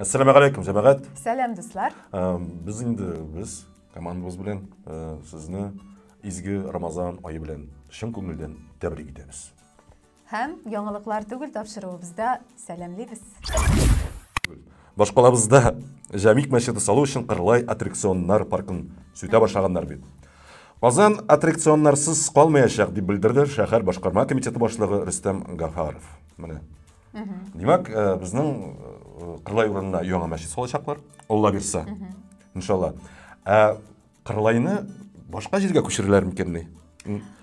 Assalamu alaikum Cemaat. Selam dostlar. Biz komandamız bilen sizni izgi Ramazan ayı bilen şın көңілден tebrik edemiz. Hem yanılıklar tugul tapşırığımızda selamlayız. Башкалабызда Жамик мәчете салу өчен Кырлай аттракционнар паркын сүйтә башлаганнар бит. Казан аттракционнарсыз калмаячак дип белдерде шәһәр башкарма комитеты башлыгы Рөстәм Гафаров. Менә. Димәк, безнең Кырлай урынына яңа мәчет салачаклар. Алла бирсә. Иншалла. Кырлайны башка җиргә күчерәләр микәнни?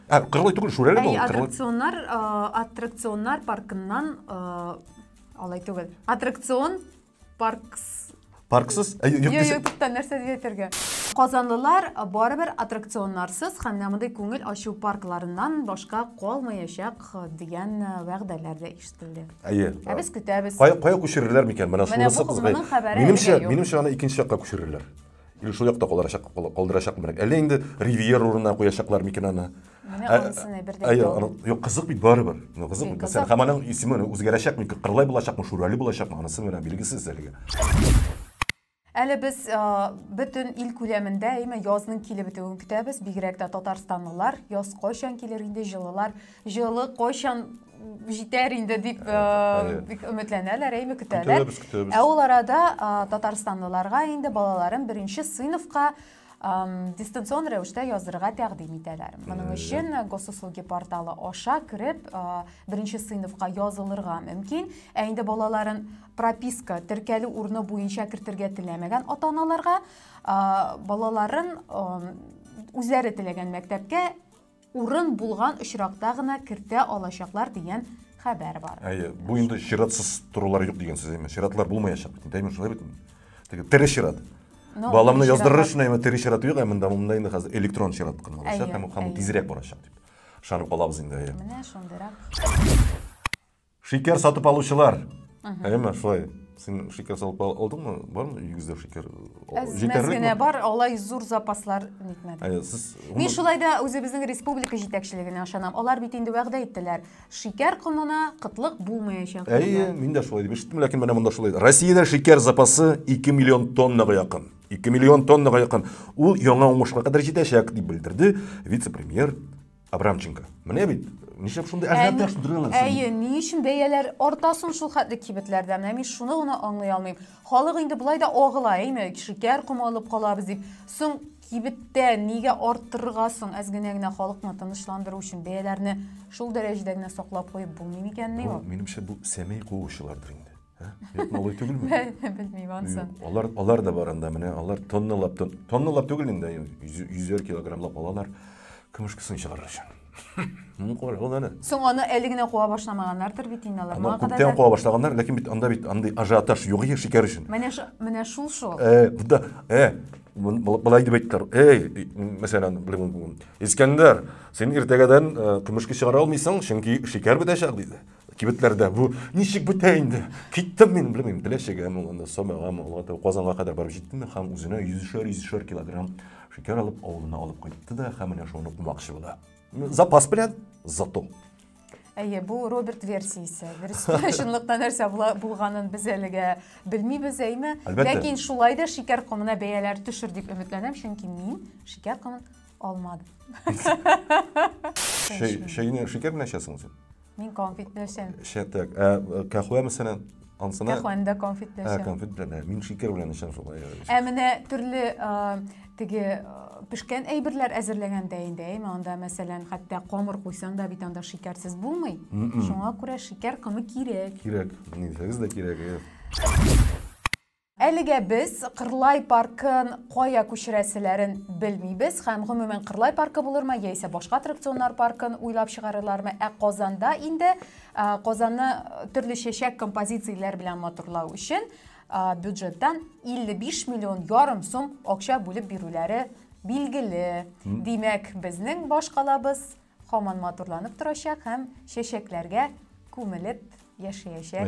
Кырлай түгел, Шүрәле бу. Аттракционнар паркыннан алай түгел. Аттракцион парксыз? Юктан нәрсә диетергә. Казанлылар барыбер аттракционнарсыз һәм нәмәдә күңел ачу паркларыннан башка калмаячак дигән вәгъдәләрдә ишетелде. Без көтәбез. Кая күчерәләр микән? Менә шунысы кызгай. Минемчә аны икенче якка күчерәләр. Или шул якта калдырачак мирәк. Әллә инде Ривьера урынына куячаклар микән аны? Менә анысына бердән. Юк, кызык бит барыбер. Кызык бит. Сән һәм аның исеме үзгәрәчәк микән? Кырлай булачакмы, Шүрәле булачакмы? Анысы менә билгесез әлегә. Әле без бөтен ил күләмендә язның килеп бетүен көтәбез. Бигрәк тә татарстанлылар яз кайчан килер инде, җылы кайчан җитәр инде дип бик өметләнәләр, көтәләр. Ул арада татарстанлыларга инде балаларын 1нче сыйныфка дистанцион рәвештә язырга тәкъдим итәләр. Моның өчен госуслуги порталы аша кирип 1нче сыйныфка язылырга мөмкин. Инде балаларын прописка теркәлү урыны буенча кертергә теләмәгән ата-аналарга балаларын үзләре теләгән мәктәпкә урын булган очракта гына кертә алачаклар дигән хәбәр бар. Бу инде чиратсыз торулар юк дигән сүз эме. Чиратлар булмаячак. Дәймен шулай бит. Теге чират. Баламны яздырыр өчен тере чират юк, монда инде хәзер электрон чират кына булачак, һәм тизрәк барачак дип. Шанып калабыз инде. Менә шундыйрак. Шикәр сатып алучылар. Шулай. Син шикәр салып алдыңмы? Бармы үйгездә шикәр? Җитәрлек бар, алай зур запаслар нитмәде. Мин шулай да үзебезнең республика җитәкчелегенә ышанам. Алар бит инде вәгъдә иттеләр. Шикәр комына кытлык булмаячак. Мин дә шулай дип ишеттем, ләкин менә монда шулай. Россиядә шикәр запасы 2 миллион тоннага якын. 2 миллион тоннага якын. Ул яңа уңышка кадәр җитәчәк дип белдерде вице-премьер Абрамченко. Менә бит ничек шундай ажиотаж тудыралар? Ни өчен бәяләр артасын шул хәтле кибетләрдә? Менә мин шуны гына аңлый алмыйм. Халык инде булай да агыла, шикәр комалып калабыз дип. Соң кибеттә нигә арттырырга соң? Әз генә халыкны тынычландыру өчен бәяләрне шул дәрәҗәдә генә саклап куеп булмый микәнни бу? Минемчә бу сәмәй куучылардыр инде. Алай түгелме? Белмим ансын. Алар да бар анда, менә алар тонналап түгел инде, 100 килограммлап алалар. Көмешкесен чыгарыр өчен. Соң аны әле генә куа башламаганнардыр бит инде алар. Күптән куа башлаганнар, ләкин бит анда бит андый ажиотаж юк шикәр өчен. Менә шул. Буда, булай дип әйттеләр. Мәсәлән, Искәндәр, син иртәгәдән көмешке чыгара алмыйсың, чөнки шикәр бетәчәк диде. Кибетләрдә бу ничек бетә инде? Киттем мин, белмим, теләчәгә, анда Самага, Казанга кадәр барып җиттем һәм үзенә 100 килограмм шикәр алып, авылына алып кайтты да, һәм менә шуны кумакчы була. Запас белән зато. Бу Роберт версиясе. Чынлыкта нәрсә булганын без әлегә белмибез, ләкин шулай да шикәр комына бәяләр төшер дип өметләнәм, чөнки мин шикәр комын алмадым. Шикәр белән эчәсең син? Мин конфет белән эчәм. Шәтәк. Кахва мәсәлән, ансына? Кахванда конфет белән эчәм. Конфет белән. Мин шикәр белән эчәм шулай. Менә төрле теге пешкән әйберләр әзерләгәндә инде, анда мәсәлән, хәтта камыр куйсаң да бит анда шикәрсез булмый. Шуңа күрә шикәр комы кирәк. Кирәк. Нигез дә кирәк. Әлегә без Кырлай паркын кая күчерәселәрен белмибез, һәм гомумән Кырлай паркы булырмы, яисә башка аттракционнар паркын уйлап чыгарырлармы? Казанда инде Казанны төрле чәчәк композицияләр белән матурлау өчен бюджеттан 55 миллион ярым сум акча бүлеп бирүләре билгеле. Димәк, безнең башкалабыз һаман матурланып торачак һәм чәчәкләргә күмелеп яшәячәк.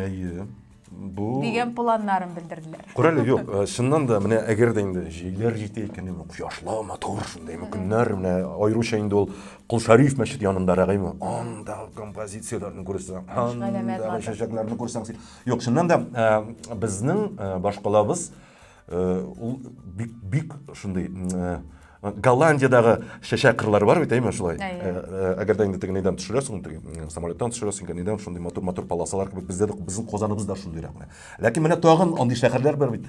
деген планнарын білдірділер. Көрәлі, жоқ, шыннан да, міне, әгер де енді жейлер жете екен, құяшлы, матур, шындай мүмкіндер, міне, айруша енді ол Құлшариф мәшіт янындар ағайма, андағы композицияларын көресің, андағы шашакларын көрсең, жоқ, шыннан да, біздің башқалабыз, бик, шындай, Голландиядағы шашақырлар бар бет, әйме шылай. Әгер де енді неден түшіресің, самолеттан түшіресің, неден шындай матур паласалар кебек, біздің қозанымызда шындай рақына. Ләкин міне тоғын ондай шақырлар бар бет.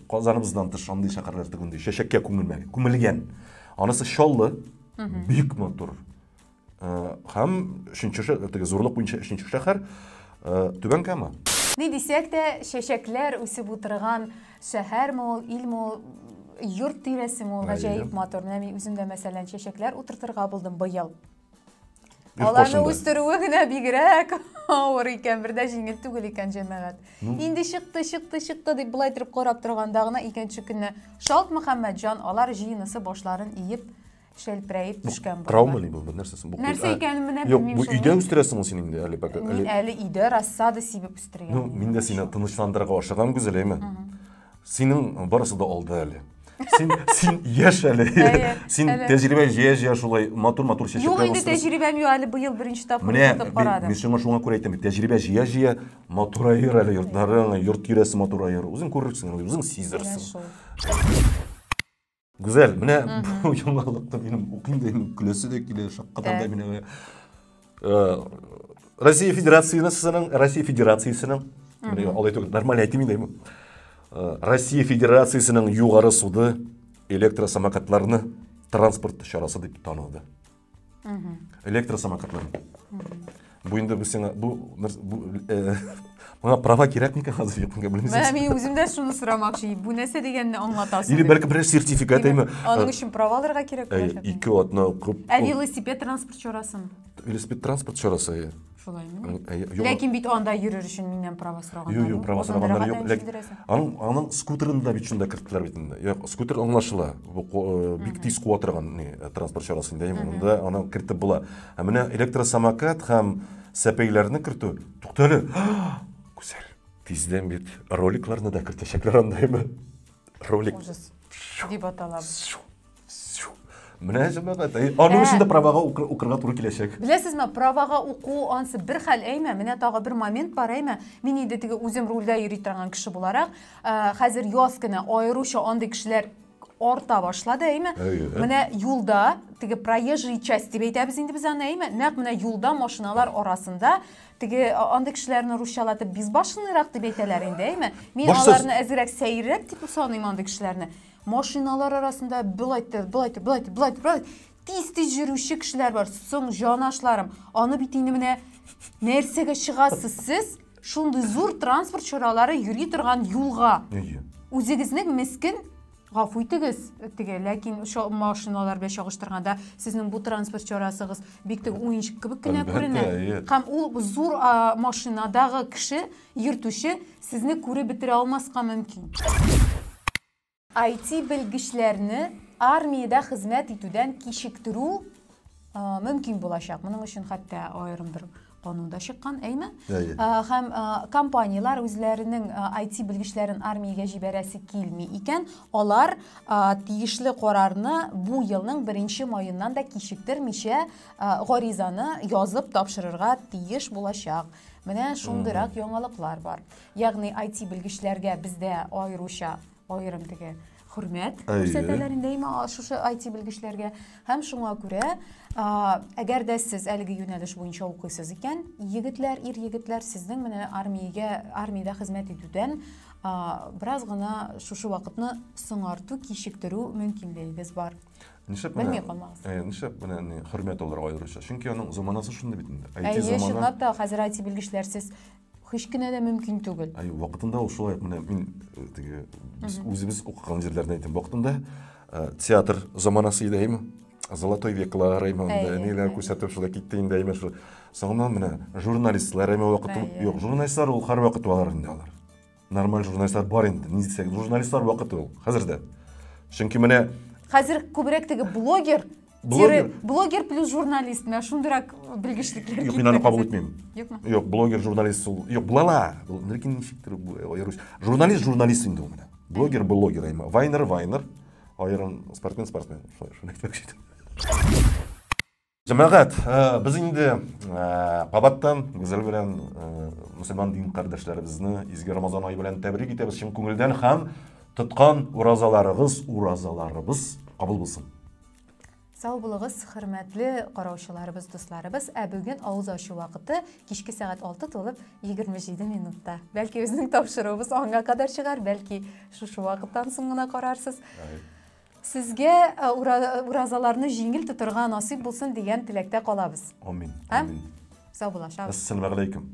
Қозанымыздан түш ондай шақырлар түгінде шашаққа көмілген. Анысы шоллы, бик матур. Хам зорлық бойынша үшінші шақыр түбен кәма. Не десек те, шашаклар өсіп отырған шәһәр мол, ил мол, йорт тирәсе мол, ғажайып матур. Мен үземдә мәсәлән шашаклар утыртырга булдым быел. Аларны үстерүе генә бигрәк авыр икән, бердә җиңел түгел икән җәмәгать. Инде чыкты дип булай торып карап торганда гына икенче көнне Шалт Мөхәммәтҗан алар җыйнысы башларын иеп, шәлпрәеп төшкән булды. Травмалы бу нәрсәсе бу? Нәрсә икәнен менә белмим. Юк, бу өйдә үстерәсең ул синең дә әле бак. Мин әле өйдә рассада сибеп үстергән. Мин дә сине тынычландырырга ашыгам гүзәл әйме. Синең барысы да алды әле. Син яшь әле. Син тәҗрибә җыя шулай матур шәшәкләр. Юк, инде тәҗрибәм юк әле быел беренче тапкыр укып карадым. Мин шуңа күрә әйтәм, тәҗрибә җыя матурайыр әле йортларың, йорт тирәсе матурайыр. Үзең күрерсең, үзең сизерсең. Güzel, менә бу яңалыкта минем укыйм да күләсе дә килә, шаккатан да мине Россия Федерациясының алай түгел, нормаль әйтмим дәйме. Россия Федерациясының югары суды электросамокатларны транспорт чарасы дип таныды. Электросамокатлар. Бу инде Маңа права кирәк микән хәзер якынга белмисез? Мен үземдә шуны сорамакчы, бу нәрсә дигәнне аңлатасың. Или бәлки бер сертификат әйме. Аның өчен права алырга кирәк булачак. Ике атна укып. Велосипед транспорт чарасын. Велосипед транспорт чарасы. Шулаймы? Ләкин бит анда йөрер өчен миннән права сораганнар. Юк, права сораганнар юк. Ләкин аның скутерында бит шунда кертеләр бит инде. Юк, скутер аңлашыла. Бу бик тиз куа торган транспорт чарасы инде. Монда аны кертеп була. Менә электросамокат һәм сәпәйләрне кертү. Туктале. Güzel. Тиздән бит роликларны да кертәчәкләр андаймы? Ролик. Ужас. Дип аталар. Менә җәмәгать, аның өчен дә правага укырга туры киләчәк. Беләсезме, правага уку ансы бер хәл әйме, менә тагы бер момент бар әйме. Мин инде теге үзем рульдә йөри торган кеше буларак, хәзер яз көне аеруча андый кешеләр арта башлады әйме. Менә юлда, теге проезжий часть дип әйтәбез инде без аны әйме. Нәкъ менә юлда машиналар арасында теге андый кешеләрне русчалатып безбашынырак дип әйтәләр инде әйме. Мин аларны әзрәк сәйрәк дип саныйм андый кешеләрне. Машиналар арасында булай тиз йөрүче кешеләр бар. Соң җанашларым, аны бит инде менә нәрсәгә чыгасыз сез? Шундый зур транспорт чаралары йөри торган юлга. Үзегезне мескен гафу итегез, теге, ләкин машиналар белән чагыштырганда сезнең бу транспорт чарасыгыз бик теге уенчык кебек кенә күренә. Һәм ул зур машинадагы кеше, йөртүче сезне күреп бетерә алмаска мөмкин. IT белгечләрне армиядә хезмәт итүдән кичектерү мөмкин булачак. Моның өчен хәтта аерым бер канунда чыккан, әйме? Һәм компаниялар үзләренең IT белгечләрен армиягә җибәрәсе килми икән, алар тиешле карарны бу елның 1 маеннан да кичектермичә гаризаны язып тапшырырга тиеш булачак. Менә шундыйрак яңалыклар бар. Ягъни IT белгечләргә бездә аеруча аерым теге хөрмәт күрсәтәләр инде шушы IT белгечләргә. Һәм шуңа күрә, әгәр дә сез әлеге юнәлеш буенча укыйсыз икән, егетләр, ир-егетләр сезнең менә армиядә хезмәт итүдән бераз гына шушы вакытны соңарту, кичектерү мөмкинлегегез бар. Нишәп менә хөрмәт алырга аеруча. Чөнки аның заманасы шунда бит инде. IT заманы. Хәзер IT белгечләрсез hiç кенә дә мөмкин түгел. Вакытында ул шулай менә мин теге үзебез укыган җирләрдә әйтәм. Вакытында театр заманасы иде әйме? Золотой веклар әйме, ниләр күрсәтеп шулай китте инде әйме. Соңыннан менә журналистлар әйме вакыты юк. Журналистлар ул һәр вакыт алар инде алар. Нормаль журналистлар бар инде. Ни дисәк, журналистлар вакыты ул хәзердә. Чөнки менә хәзер күбрәк теге блогер Блогер плюс журналист. Мен шундырак билгичликлер. Юк, мин аны кабул итмим. Юкмы? Юк, блогер, журналист ул. Юк, булала. Журналист инде ул менә. Блогер, айма. Вайнер. Айрын спортсмен. Шуны әйтмәкче идем. Җәмәгать, без инде кабаттан гүзәл белән мусульман дин кардәшләребезне изге Рамазан ае белән тәбрик итәбез чын күңелдән һәм тоткан уразаларыбыз кабул булсын. Сау булыгыз, хөрмәтле караучыларыбыз, дусларыбыз. Бүген авыз ачу вакыты кичке сәгать 6 тулып 27 минутта. Бәлки безнең тапшыруыбыз аңа кадәр чыгар, бәлки шушы вакыттан соң гына карарсыз. Сезгә уразаларны җиңел тотырга насыйп булсын дигән теләктә калабыз. Амин. Сау булашабыз. Ассаламу алейкум.